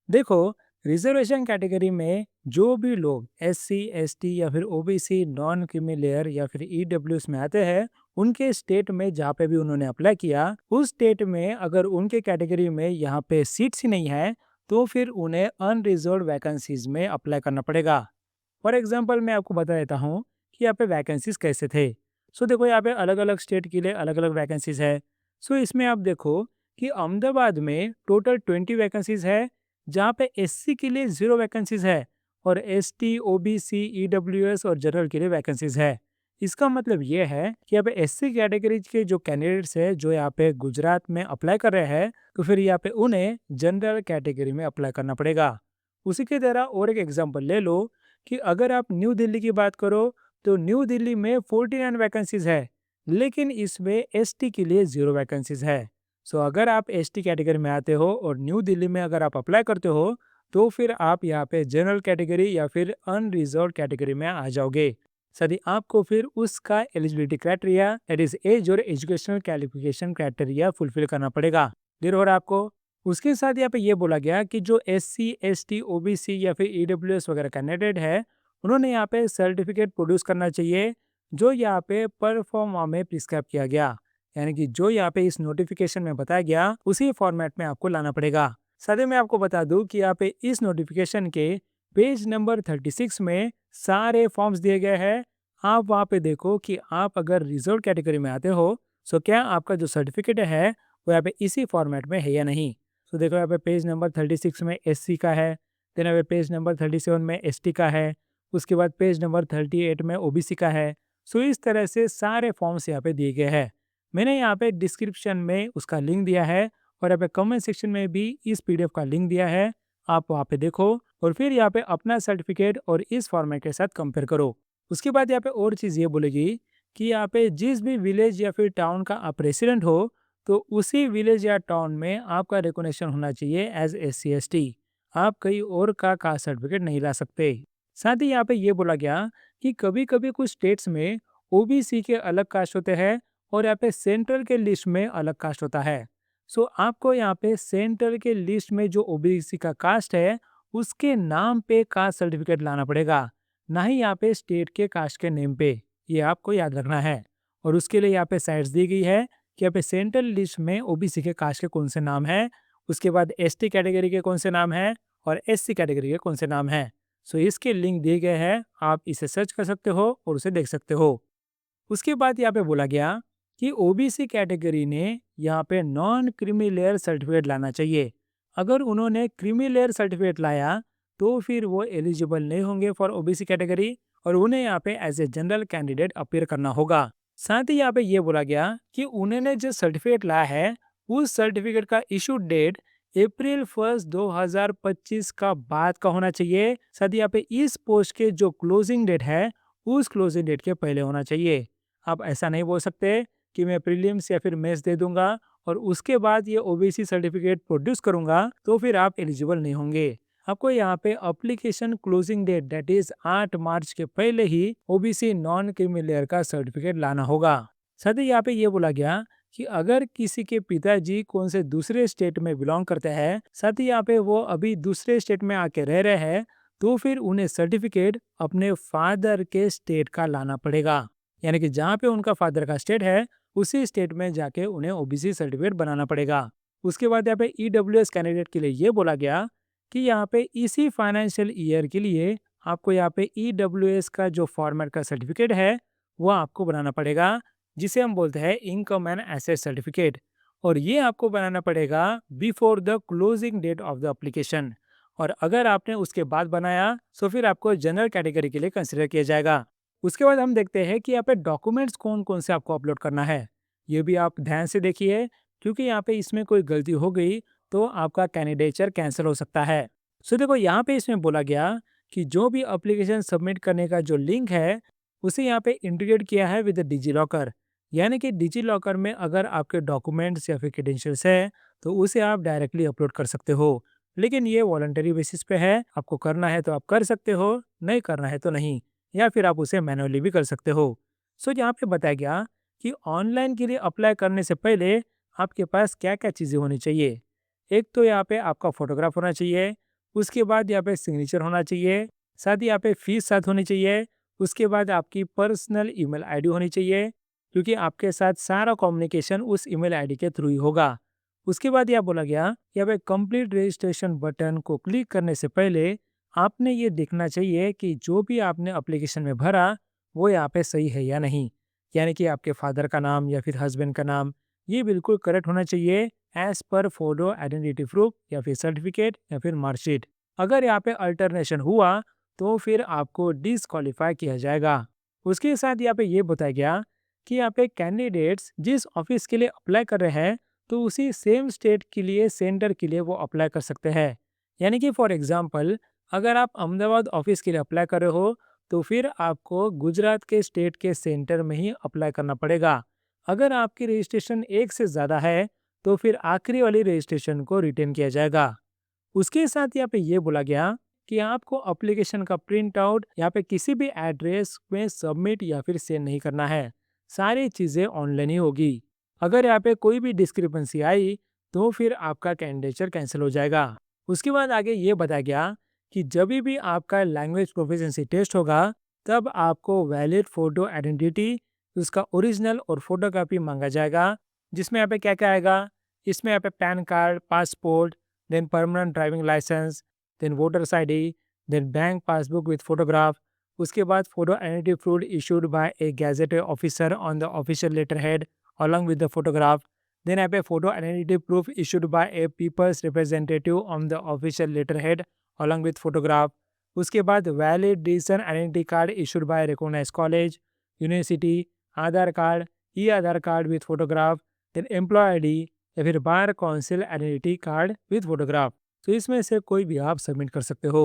देखो रिजर्वेशन कैटेगरी में जो भी लोग एससी एसटी या फिर ओबीसी नॉन क्रीमी लेयर या फिर ईडब्ल्यूएस में आते हैं उनके स्टेट में जहाँ पे भी उन्होंने अप्लाई किया उस स्टेट में अगर उनके कैटेगरी में यहाँ पे सीट्स ही नहीं है तो फिर उन्हें अनरिजर्व्ड वैकेंसीज में अप्लाई करना पड़ेगा। फॉर एग्जांपल मैं आपको बता देता हूँ कि यहाँ पे वैकेंसीज कैसे थे। सो देखो यहाँ पे अलग अलग स्टेट के लिए अलग अलग वैकेंसीज है। सो इसमें आप देखो कि अहमदाबाद में टोटल 20 वैकेंसीज है, जहाँ पे एससी के लिए 0 वैकेंसीज है और एसटी ओबीसी ईडब्ल्यूएस और जनरल के लिए वैकेंसीज है। इसका मतलब ये है कि यहाँ पे एससी कैटेगरी के जो कैंडिडेट्स है जो यहाँ पे गुजरात में अप्लाई कर रहे हैं, तो फिर यहाँ पे उन्हें जनरल कैटेगरी में अप्लाई करना पड़ेगा। उसी की तरह और एक एग्जांपल ले लो कि अगर आप न्यू दिल्ली की बात करो, तो न्यू दिल्ली में 49 वैकेंसीज है, लेकिन इसमें एसटी के लिए 0 वैकेंसीज है। सो अगर आप एसटी कैटेगरी में आते हो और न्यू दिल्ली में अगर आप अप्लाई करते हो, तो फिर आप यहाँ पे जनरल कैटेगरी या फिर अनरिजर्व कैटेगरी में आ जाओगे। साथ ही आपको फिर उसका eligibility criteria that is age और एजुकेशनल क्वालिफिकेशन क्राइटेरिया फुलफिल करना पड़ेगा। क्लियर हो रहा है आपको? उसके साथ यहाँ पे ये बोला गया कि जो एससी, एसटी, ओबीसी या फिर ईडब्ल्यूएस वगैरह कैंडिडेट है, उन्होंने यहाँ पे सर्टिफिकेट प्रोड्यूस करना चाहिए जो यहाँ पे परफॉर्मा में प्रिस्क्राइब किया गया, यानी कि जो यहाँ पे इस नोटिफिकेशन में बताया गया उसी फॉर्मेट में आपको लाना पड़ेगा। साथ ही मैं आपको बता दूं कि यहाँ पे इस नोटिफिकेशन के पेज नंबर 36 में सारे फॉर्म्स दिए गए हैं। आप वहाँ पे देखो कि आप अगर रिजर्व कैटेगरी में आते हो, सो क्या आपका जो सर्टिफिकेट है वो यहाँ पे इसी फॉर्मेट में है या नहीं। तो देखो यहाँ पे पेज नंबर 36 में एससी का है, देन यहाँ पे पेज नंबर 37 में एसटी का है, उसके बाद पेज नंबर 38 में ओबीसी का है। सो इस तरह से सारे फॉर्म्स यहाँ पे दिए गए हैं। मैंने यहाँ पे डिस्क्रिप्शन में उसका लिंक दिया है और यहाँ पे कमेंट सेक्शन में भी इस पीडीएफ का लिंक दिया है। आप वहाँ पे देखो और फिर यहाँ पे अपना सर्टिफिकेट और इस फॉर्मेट के साथ कंपेयर करो। उसके बाद यहाँ पे और चीज़ ये बोलेगी कि यहाँ पे जिस भी विलेज या फिर टाउन का आप रेसिडेंट हो, तो उसी विलेज या टाउन में आपका रिकॉग्निशन होना चाहिए एज SC/ST। आप कहीं और का कास्ट सर्टिफिकेट नहीं ला सकते। साथ ही यहाँ पे ये बोला गया कि कभी कभी कुछ स्टेट्स में ओबीसी के अलग कास्ट होते हैं और यहाँ पे सेंट्रल के लिस्ट में अलग कास्ट होता है। सो आपको यहाँ पे सेंट्रल के लिस्ट में जो ओबीसी का कास्ट है उसके नाम पे कास्ट सर्टिफिकेट लाना पड़ेगा, ना ही यहाँ पे स्टेट के कास्ट के नेम पे। ये आपको याद रखना है। और उसके लिए यहाँ पे साइड्स दी गई है कि यहाँ पे सेंट्रल लिस्ट में ओबीसी के कास्ट के कौन से नाम है, उसके बाद एसटी कैटेगरी के कौन से नाम है और एससी कैटेगरी के कौन से नाम है। सो इसके लिंक दिए गए हैं, आप इसे सर्च कर सकते हो और उसे देख सकते हो। उसके बाद यहाँ पे बोला गया कि ओबीसी कैटेगरी ने यहाँ पे नॉन क्रीमी लेयर सर्टिफिकेट लाना चाहिए। अगर उन्होंने क्रीमी लेयर सर्टिफिकेट लाया तो फिर वो एलिजिबल नहीं होंगे फॉर ओबीसी कैटेगरी और उन्हें यहाँ पे as a general candidate appear करना होगा। साथ ही यहाँ पे ये बोला गया कि उन्होंने जो सर्टिफिकेट लाया है उस सर्टिफिकेट का इशू डेट April 1 2025 का बाद का होना चाहिए। साथ ही यहाँ पे इस पोस्ट के जो क्लोजिंग डेट है उस क्लोजिंग डेट के पहले होना चाहिए। आप ऐसा नहीं बोल सकते कि मैं प्रीलिम्स या फिर मेंस दे दूंगा और उसके बाद ये ओबीसी सर्टिफिकेट प्रोड्यूस करूंगा तो फिर आप एलिजिबल नहीं होंगे। आपको यहाँ पे application closing date that is 8 March के पहले ही ओबीसी नॉन क्रीमी लेयर का सर्टिफिकेट लाना होगा। साथ ही यहाँ पे ये बोला गया कि अगर किसी के पिताजी कौन से दूसरे स्टेट में बिलोंग करते हैं, साथ ही यहाँ पे वो अभी दूसरे स्टेट में आके रह रहे हैं, तो फिर उन्हें सर्टिफिकेट अपने फादर के स्टेट का लाना पड़ेगा। यानी कि जहाँ पे उनका फादर का स्टेट है उसी स्टेट में जाके उन्हें ओबीसी सर्टिफिकेट बनाना पड़ेगा। उसके बाद यहाँ पे ईडब्ल्यूएस कैंडिडेट के लिए ये बोला गया कि यहाँ पे इसी फाइनेंशियल ईयर के लिए आपको यहाँ पे ईडब्ल्यूएस का जो फॉर्मेट का सर्टिफिकेट है वो आपको बनाना पड़ेगा, जिसे हम बोलते हैं इनकम एंड एसेट सर्टिफिकेट। और ये आपको बनाना पड़ेगा before the closing date of the application. और अगर आपने उसके बाद बनाया तो फिर आपको जनरल कैटेगरी के लिए कंसिडर किया जाएगा। उसके बाद हम देखते हैं कि यहाँ पे डॉक्यूमेंट्स कौन कौन से आपको अपलोड करना है। ये भी आप ध्यान से देखिए, क्योंकि यहाँ पे इसमें कोई गलती हो गई तो आपका कैंडिडेचर कैंसिल हो सकता है। सो देखो यहाँ पे इसमें बोला गया कि जो भी एप्लीकेशन सबमिट करने का जो लिंक है उसे यहाँ पे इंटीग्रेट किया है विद डिजी लॉकर। यानी कि डिजी लॉकर में अगर आपके डॉक्यूमेंट्स या फिर क्रेडेंशियल्स है तो उसे आप डायरेक्टली अपलोड कर सकते हो। लेकिन ये वॉलंटरी बेसिस पे है, आपको करना है तो आप कर सकते हो, नहीं करना है तो नहीं, या फिर आप उसे मैनुअली भी कर सकते हो। सो यहाँ पे बताया गया कि ऑनलाइन के लिए अप्लाई करने से पहले आपके पास क्या क्या चीज़ें होनी चाहिए। एक तो यहाँ पे आपका फोटोग्राफ होना चाहिए, उसके बाद यहाँ पे सिग्नेचर होना चाहिए, साथ ही यहाँ पे फीस साथ होनी चाहिए, उसके बाद आपकी पर्सनल ईमेल आईडी होनी चाहिए, क्योंकि आपके साथ सारा कम्युनिकेशन उस ईमेल आईडी के थ्रू ही होगा। उसके बाद यह बोला गया यहाँ पे कंप्लीट रजिस्ट्रेशन बटन को क्लिक करने से पहले आपने ये देखना चाहिए कि जो भी आपने एप्लीकेशन में भरा वो यहाँ पे सही है या नहीं। यानी कि आपके फादर का नाम या फिर हस्बैंड का नाम ये बिल्कुल करेक्ट होना चाहिए as per photo identity proof या फिर सर्टिफिकेट या फिर मार्कशीट। अगर यहाँ पे अल्टरनेशन हुआ तो फिर आपको डिस्क्वालीफाई किया जाएगा। उसके साथ यहाँ पे ये बताया गया कि यहाँ पे कैंडिडेट्स जिस ऑफिस के लिए अप्लाई कर रहे हैं तो उसी सेम स्टेट के लिए सेंटर के लिए वो अप्लाई कर सकते हैं। यानी कि फॉर एग्जांपल अगर आप अहमदाबाद ऑफिस के लिए अप्लाई कर रहे हो तो फिर आपको गुजरात के स्टेट के सेंटर में ही अप्लाई करना पड़ेगा। अगर आपकी रजिस्ट्रेशन एक से ज़्यादा है तो फिर आखिरी वाली रजिस्ट्रेशन को रिटर्न किया जाएगा। उसके साथ यहाँ पे ये बोला गया कि आपको एप्लीकेशन का प्रिंट आउट यहाँ पे किसी भी एड्रेस में सबमिट या फिर सेंड नहीं करना है। सारी चीज़ें ऑनलाइन ही होगी। अगर यहाँ पे कोई भी डिस्क्रिपेंसी आई तो फिर आपका कैंडिडेचर कैंसिल हो जाएगा। उसके बाद आगे ये बताया गया कि जब भी आपका लैंग्वेज प्रोफिशिएंसी टेस्ट होगा तब आपको वैलिड फोटो आइडेंटिटी, उसका ओरिजिनल और फोटोकॉपी मांगा जाएगा। जिसमें यहाँ पे क्या क्या आएगा, इसमें यहाँ पे pan card, passport, then permanent driving license, then voters ID, then bank passbook with photograph। उसके बाद photo identity proof issued by a gazetted officer on the official letterhead along with the photograph। then यहाँ पे photo identity proof issued by a people's representative on the official letterhead along with photograph। उसके बाद valid recent identity card issued by recognized college, university, Aadhaar card, E Aadhaar card with photograph, then employee ID या फिर bar council identity card with photograph. तो इसमें से कोई भी आप सबमिट कर सकते हो।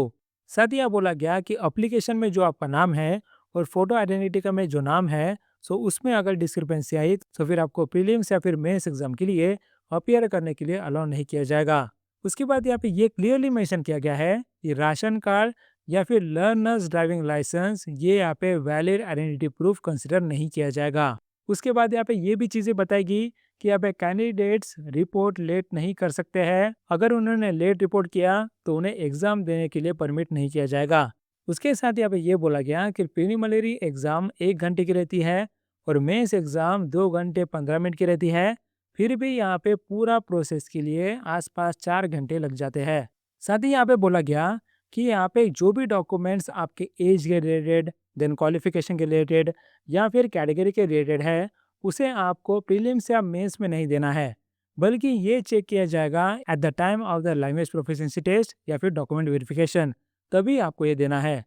साथ ही यहाँ बोला गया कि एप्लीकेशन में जो आपका नाम है और फोटो आइडेंटिटी का में जो नाम है सो उसमें अगर डिस्क्रिपेंसी आई तो फिर आपको प्रीलिम्स या फिर मेंस एग्जाम के लिए अपियर करने के लिए अलाउ नहीं किया जाएगा। उसके बाद यहाँ पे ये क्लियरली मेंशन किया गया है कि राशन कार्ड या फिर लर्नर्स ड्राइविंग लाइसेंस ये यहाँ पे वैलिड आइडेंटिटी प्रूफ कंसिडर नहीं किया जाएगा। उसके बाद यहाँ पे ये भी चीजें बताएगी कि यहाँ पे कैंडिडेट्स रिपोर्ट लेट नहीं कर सकते हैं। अगर उन्होंने लेट रिपोर्ट किया तो उन्हें एग्जाम देने के लिए परमिट नहीं किया जाएगा। उसके साथ यहाँ पे ये बोला गया कि प्रीलिमिनरी एग्जाम 1 घंटे की रहती है और मेंस एग्जाम 2 घंटे 15 मिनट की रहती है। फिर भी यहाँ पे पूरा प्रोसेस के लिए आसपास 4 घंटे लग जाते हैं। साथ ही यहाँ पे बोला गया कि यहाँ पे जो भी डॉक्यूमेंट्स आपके एज के रिलेटेड, देन क्वालिफिकेशन के रिलेटेड या फिर कैटेगरी के रिलेटेड है उसे आपको प्रीलिम्स या मेंस में नहीं देना है, बल्कि ये चेक किया जाएगा at the time of the language proficiency test या फिर डॉक्यूमेंट वेरिफिकेशन, तभी आपको ये देना है।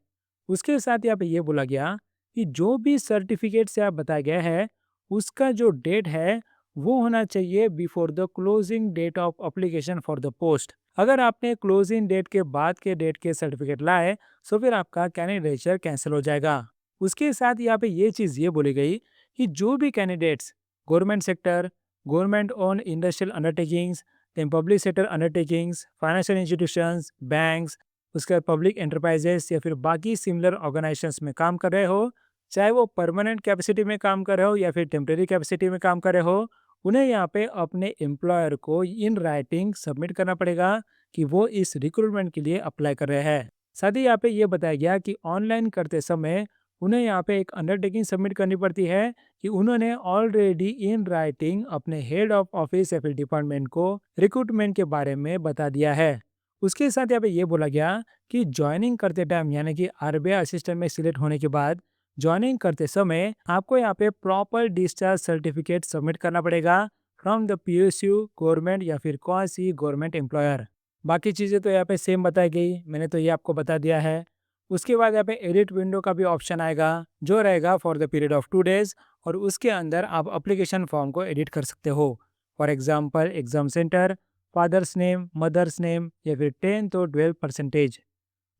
उसके साथ यहाँ पे ये बोला गया कि जो भी सर्टिफिकेट से आप बताया गया है उसका जो डेट है वो होना चाहिए before the closing date of application for the post. अगर आपने क्लोजिंग डेट के बाद के डेट के सर्टिफिकेट लाए तो फिर आपका कैंडिडेचर कैंसिल हो जाएगा। उसके साथ यहाँ पे ये चीज़ ये बोली गई कि जो भी candidates government sector, government own industrial undertakings, then public sector undertakings, financial institutions, banks, उसके बाद पब्लिक एंटरप्राइजेस या फिर बाकी सिमिलर ऑर्गेनाइजेशंस में काम कर रहे हो, चाहे वो परमानेंट कैपेसिटी में काम कर रहे हो या फिर टेम्परेरी कैपेसिटी में काम कर रहे हो, उन्हें यहाँ पे अपने एम्प्लॉयर को इन राइटिंग सबमिट करना पड़ेगा कि वो इस रिक्रूटमेंट के लिए अप्लाई कर रहे हैं। साथ ही यहाँ पे ये बताया गया कि ऑनलाइन करते समय उन्हें यहाँ पे एक अंडरटेकिंग सबमिट करनी पड़ती है कि उन्होंने ऑलरेडी इन राइटिंग अपने हेड ऑफ ऑफिस या फिर डिपार्टमेंट को रिक्रूटमेंट के बारे में बता दिया है। उसके साथ यहाँ पे ये बोला गया कि ज्वाइनिंग करते टाइम यानी कि आरबीआई असिस्टेंट में सिलेक्ट होने के बाद ज्वाइनिंग करते समय आपको यहाँ पे प्रॉपर डिस्चार्ज सर्टिफिकेट सबमिट करना पड़ेगा फ्रॉम द पीएसयू, गवर्नमेंट या फिर क्वासी गवर्नमेंट एम्प्लॉयर। बाकी चीज़ें तो यहाँ पे सेम बताई गई, मैंने तो ये आपको बता दिया है। उसके बाद यहाँ पे एडिट विंडो का भी ऑप्शन आएगा जो रहेगा for the period of 2 days और उसके अंदर आप एप्लीकेशन फॉर्म को एडिट कर सकते हो। For example exam centre, father's name, mother's name या फिर 10 तो 12%।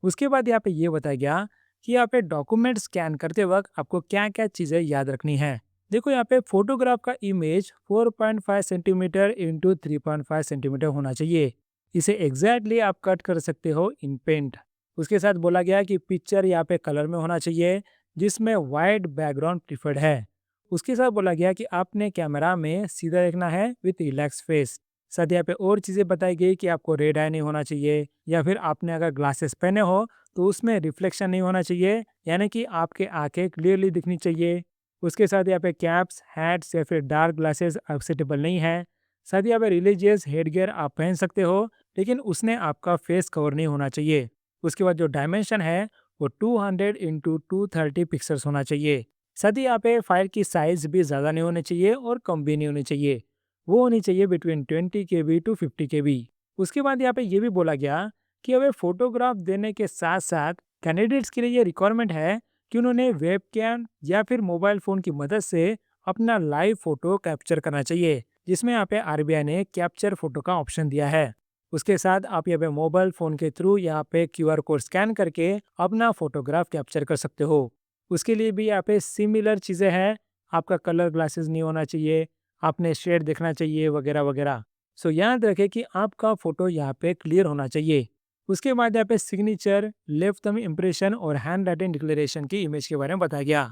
उसके बाद यहाँ पे ये बताया गया कि यहाँ पे डॉक्यूमेंट स्कैन करते वक्त आपको क्या क्या चीज़ें याद रखनी है। देखो यहाँ पे फोटोग्राफ का इमेज 4.5 सेंटीमीटर इंटू 3.5 सेंटीमीटर होना चाहिए। इसे एग्जैक्टली आप कट कर सकते हो इन पेंट। उसके साथ बोला गया कि पिक्चर यहाँ पे कलर में होना चाहिए जिसमें वाइट बैकग्राउंड प्रिफर्ड है। उसके साथ बोला गया कि आपने कैमरा में सीधा देखना है विथ रिलैक्स फेस। साथ यहाँ पे और चीज़ें बताई गई कि आपको रेड आई नहीं होना चाहिए या फिर आपने अगर ग्लासेस पहने हो तो उसमें रिफ्लेक्शन नहीं होना चाहिए, यानी कि आपके आंखें क्लियरली दिखनी चाहिए। उसके साथ यहाँ पे कैप्स, हैट्स या फिर डार्क ग्लासेस एक्सेप्टेबल नहीं है। साथ ही यहाँ पे रिलीजियस हेडगियर आप पहन सकते हो लेकिन उसने आपका फेस कवर नहीं होना चाहिए। उसके बाद जो डायमेंशन है वो 200 इंटू 230 पिक्सल्स होना चाहिए। साथ ही यहाँ पे फाइल की साइज भी ज़्यादा नहीं होनी चाहिए और कम भी नहीं होनी चाहिए, वो होनी चाहिए बिटवीन 20 KB टू 50 KB। उसके बाद यहाँ पे ये भी बोला गया कि हमें फोटोग्राफ देने के साथ साथ कैंडिडेट्स के लिए ये रिक्वायरमेंट है कि उन्होंने वेबकैम या फिर मोबाइल फ़ोन की मदद से अपना लाइव फ़ोटो कैप्चर करना चाहिए, जिसमें यहाँ पे आरबीआई ने कैप्चर फ़ोटो का ऑप्शन दिया है। उसके साथ आप यहाँ पे मोबाइल फ़ोन के थ्रू यहाँ पे क्यूआर कोड स्कैन करके अपना फ़ोटोग्राफ कैप्चर कर सकते हो। उसके लिए भी यहाँ पे सिमिलर चीज़ें हैं, आपका कलर ग्लासेस नहीं होना चाहिए, आपने शेड देखना चाहिए वगैरह वगैरह। सो याद रखें कि आपका फ़ोटो यहाँ पे क्लियर होना चाहिए। उसके बाद यहाँ पे सिग्नेचर, लेफ्ट थंब इम्प्रेशन और हैंड राइटिंग डिक्लेरेशन की इमेज के बारे में बताया गया।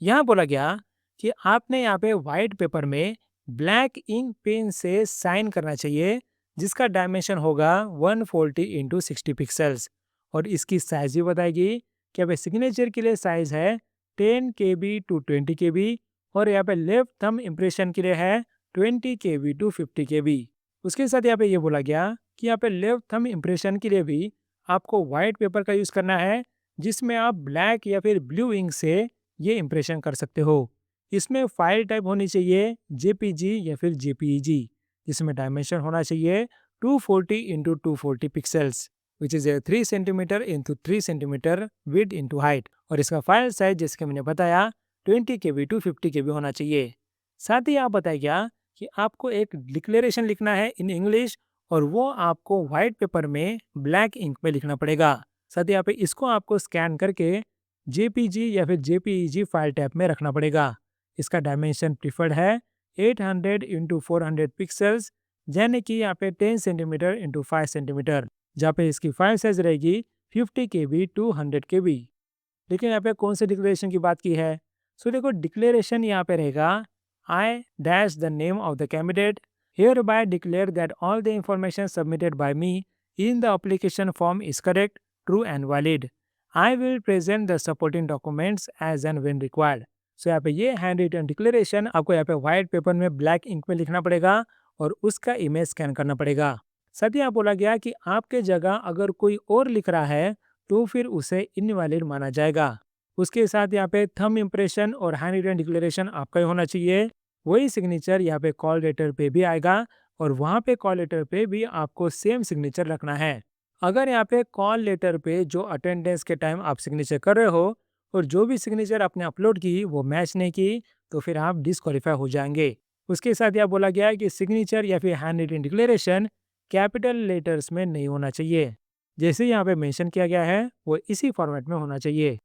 यहाँ बोला गया कि आपने यहाँ पे व्हाइट पेपर में ब्लैक इंक पेन से साइन करना चाहिए, जिसका डायमेंशन होगा 140 इंटू 60 पिक्सल्स। और इसकी साइज भी बताएगी कि यहाँ पे सिग्नेचर के लिए साइज है 10 KB टू 20 KB, और यहाँ पे लेफ्ट थंब इम्प्रेशन के लिए है 20 KB टू 50 KB। उसके साथ यहाँ पे ये बोला गया कि यहाँ पे लेफ्ट थंब इम्प्रेशन के लिए भी आपको व्हाइट पेपर का यूज़ करना है, जिसमें आप ब्लैक या फिर ब्लू इंक से ये इम्प्रेशन कर सकते हो। इसमें फाइल टाइप होनी चाहिए जेपीजी या फिर जेपीईजी, जिसमें डायमेंशन होना चाहिए 240 into 240 pixels, which is 3 centimetre into 3 centimetre width into height. और इसका फाइल साइज जैसे कि मैंने बताया 20 KB टू 50 KB होना चाहिए। साथ ही आप बताया गया कि आपको एक डिक्लेरेशन लिखना है इन इंग्लिश, और वो आपको व्हाइट पेपर में ब्लैक इंक में लिखना पड़ेगा। साथ ही यहाँ पे इसको आपको स्कैन करके जेपीजी या फिर जेपीईजी फाइल टाइप में रखना पड़ेगा। इसका डायमेंशन प्रीफर्ड है 800 इंटू 400 पिक्सल्स, यानी कि यहाँ पे 10 सेंटीमीटर इंटू 5 सेंटीमीटर, जहाँ पे इसकी फाइल साइज रहेगी 50 KB टू 100 KB। लेकिन यहाँ पे कौन से डिक्लेरेशन की बात की है? सो देखो, डिक्लेरेशन यहाँ पे रहेगा I dash the name of the candidate hereby declare that all the information submitted by me in the application form is correct, true and valid. I will present the supporting documents as and when required. So यहाँ पे ये हैंड रिटन डिक्लेरेशन आपको यहाँ पे व्हाइट पेपर में ब्लैक इंक में लिखना पड़ेगा और उसका इमेज स्कैन करना पड़ेगा। साथ ही यहाँ बोला गया कि आपके जगह अगर कोई और लिख रहा है तो फिर उसे इनवैलिड माना जाएगा। उसके साथ यहाँ पे थंब इम्प्रेशन और हैंड रिटन डिक्लेरेशन आपका ही होना चाहिए। वही सिग्नेचर यहाँ पे कॉल लेटर पे भी आएगा, और वहाँ पे कॉल लेटर पे भी आपको सेम सिग्नेचर रखना है। अगर यहाँ पे कॉल लेटर पे जो अटेंडेंस के टाइम आप सिग्नेचर कर रहे हो और जो भी सिग्नेचर आपने अपलोड की वो मैच नहीं की, तो फिर आप डिस्क्वालीफाई हो जाएंगे। उसके साथ यह बोला गया है कि सिग्नेचर या फिर handwritten declaration capital letters में नहीं होना चाहिए। जैसे यहाँ पे मेंशन किया गया है वो इसी फॉर्मेट में होना चाहिए।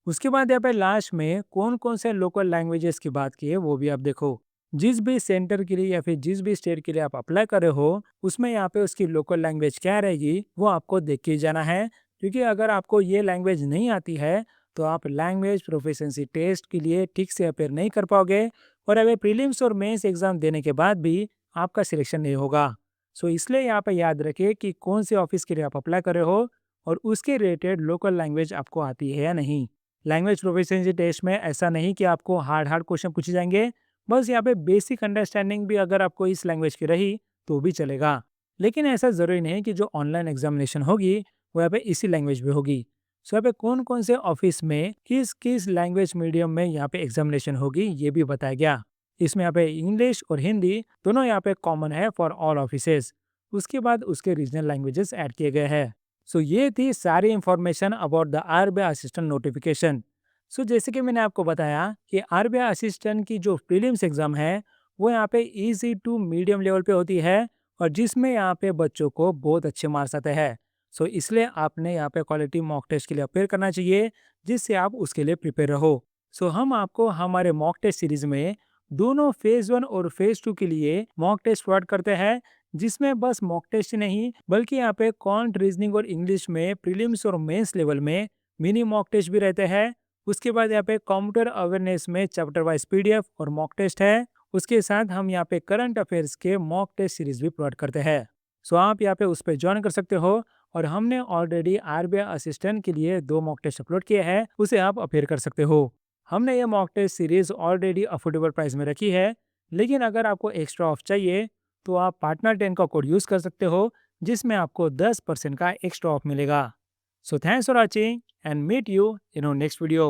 उसके बाद यहाँ पे लास्ट में कौन कौन से लोकल लैंग्वेजेस की बात की है वो भी आप देखो। जिस भी सेंटर के लिए या फिर जिस भी स्टेट के लिए आप अप्लाई कर रहे हो, उसमें यहाँ पे उसकी लोकल लैंग्वेज क्या रहेगी वो आपको देख के जाना है, क्योंकि अगर आपको ये लैंग्वेज नहीं आती है तो आप लैंग्वेज प्रोफिशिएंसी टेस्ट के लिए ठीक से अपेयर नहीं कर पाओगे, और अगर प्रीलिम्स और मेंस एग्जाम देने के बाद भी आपका सिलेक्शन नहीं होगा। सो इसलिए यहाँ पे याद रखिए कि कौन से ऑफिस के लिए आप अप्लाई कर रहे हो और उसके रिलेटेड लोकल लैंग्वेज आपको आती है या नहीं। लैंग्वेज प्रोफिशिएंसी टेस्ट में ऐसा नहीं कि आपको हार्ड हार्ड क्वेश्चन पूछे जाएंगे, बस यहाँ पे बेसिक अंडरस्टैंडिंग भी अगर आपको इस लैंग्वेज की रही तो भी चलेगा। लेकिन ऐसा ज़रूरी नहीं कि जो ऑनलाइन एग्जामिनेशन होगी वो यहाँ पे इसी लैंग्वेज में होगी। सो यहाँ पे कौन कौन से ऑफिस में किस किस लैंग्वेज मीडियम में यहाँ पे एग्जामिनेशन होगी ये भी बताया गया। इसमें यहाँ पे इंग्लिश और हिंदी दोनों यहाँ पे कॉमन है फॉर ऑल ऑफिसेज। उसके बाद उसके रीजनल लैंग्वेजेस ऐड किए गए हैं। सो ये थी सारी information about the RBI assistant notification. So जैसे कि मैंने आपको बताया कि आरबीआई असिस्टेंट की जो प्रीलिम्स एग्जाम है वो यहाँ पे इजी टू मीडियम लेवल पे होती है, और जिसमें यहाँ पे बच्चों को बहुत अच्छे मार्क्स आते हैं। सो इसलिए आपने यहाँ पे क्वालिटी मॉक टेस्ट के लिए अपेयर करना चाहिए, जिससे आप उसके लिए प्रिपेयर रहो। सो हम आपको हमारे मॉक टेस्ट सीरीज में दोनों फेज 1 और फेज 2 के लिए मॉक टेस्ट प्रोवाइड करते हैं, जिसमें बस मॉक टेस्ट ही नहीं बल्कि यहाँ पे क्वांट, रीजनिंग और इंग्लिश में प्रीलिम्स और मेंस लेवल में मिनी मॉक टेस्ट भी रहते हैं। उसके बाद यहाँ पे कंप्यूटर अवेयरनेस में चैप्टर वाइज पीडीएफ और मॉक टेस्ट है। उसके साथ हम यहाँ पे करंट अफेयर्स के मॉक टेस्ट सीरीज भी प्रोवाइड करते हैं। सो आप यहाँ पे उस पर ज्वाइन कर सकते हो, और हमने ऑलरेडी आरबीआई असिस्टेंट के लिए 2 मॉक टेस्ट अपलोड किए हैं, उसे आप अपेयर कर सकते हो। हमने ये mock test series already affordable price में रखी है, लेकिन अगर आपको एक्स्ट्रा ऑफ चाहिए तो आप पार्टनर 10 का कोड यूज कर सकते हो, जिसमें आपको 10% का एक्स्ट्रा ऑफ मिलेगा। So thanks for watching and meet you in our next video.